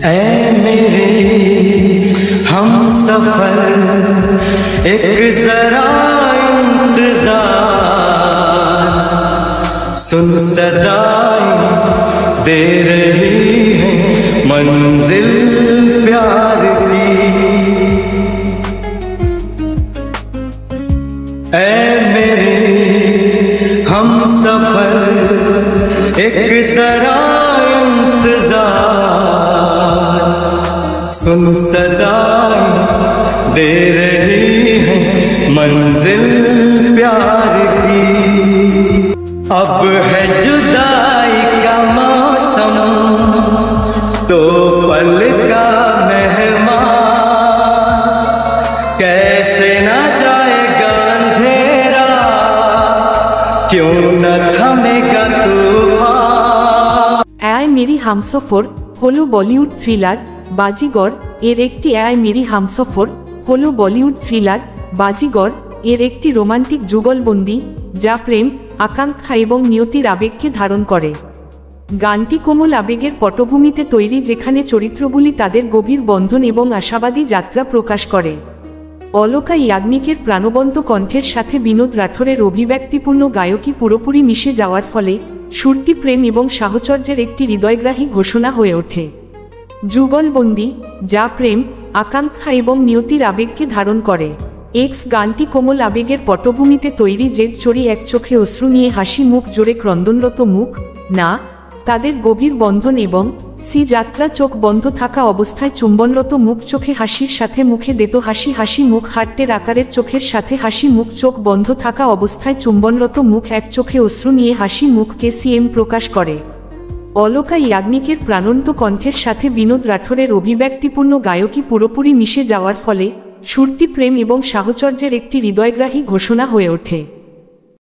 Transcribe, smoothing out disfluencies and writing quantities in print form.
ऐ मेरे हम सफर एक जरा इंतजार, सुन सदाएं दे रही है मंजिल प्यार की। ऐ मेरे हम सफर एक जरा इंतजार, सुन सदाएं दे रही है मंजिल प्यार की। अब है जुदाई का मौसम तो पल का मेहमान, कैसे ना जाएगा अंधेरा, क्यों न थमेगा तूफान। ऐ मेरी हमसफर হলো বলিউড থ্রিলার বাজিগর এর একটি আয় মেরি হামসফর হলো বলিউড থ্রিলার বাজিগর এর একটি রোমান্টিক যুগলবন্দি যা প্রেম, আকাঙ্ক্ষা এবং নিয়তির আবেগকে ধারণ করে। গানটি কোমল আবেগের পটভূমিতে তৈরি, যেখানে চরিত্রগুলি তাদের গভীর বন্ধন এবং আশাবাদী যাত্রা প্রকাশ করে। অলকা ইয়াগনিকের প্রাণবন্ত কণ্ঠের সাথে বিনোদ রাঠোরের অভিব্যক্তিপূর্ণ গায়কী পুরোপুরি মিশে যাওয়ার ফলে সুরটি প্রেম এবং সাহচর্যের একটি হৃদয়গ্রাহী ঘোষণা হয়ে ওঠে। যুগলবন্দি যা প্রেম, আকাঙ্ক্ষা এবং নিয়তির আবেগকে ধারণ করে। এক্স গানটি কোমল আবেগের পটভূমিতে তৈরি, যে চড়ি এক চোখে অশ্রু নিয়ে হাসি মুখ জোরে ক্রন্দনরত মুখ না তাদের গভীর বন্ধন, এবং সি যাত্রা চোখ বন্ধ থাকা অবস্থায় চুম্বনরত মুখ চোখে হাসির সাথে মুখে দেত হাসি হাসি মুখ হাট্টের আকারের চোখের সাথে হাসি মুখ চোখ বন্ধ থাকা অবস্থায় চুম্বনরত মুখ এক চোখে অশ্রু নিয়ে হাসি মুখকে সিএম প্রকাশ করে। অলকা ইয়াগনিকের প্রাণবন্ত কণ্ঠের সাথে বিনোদ রাঠোরের অভিব্যক্তিপূর্ণ গায়কী পুরোপুরি মিশে যাওয়ার ফলে সুরটি প্রেম এবং সাহচর্যের একটি হৃদয়গ্রাহী ঘোষণা হয়ে ওঠে।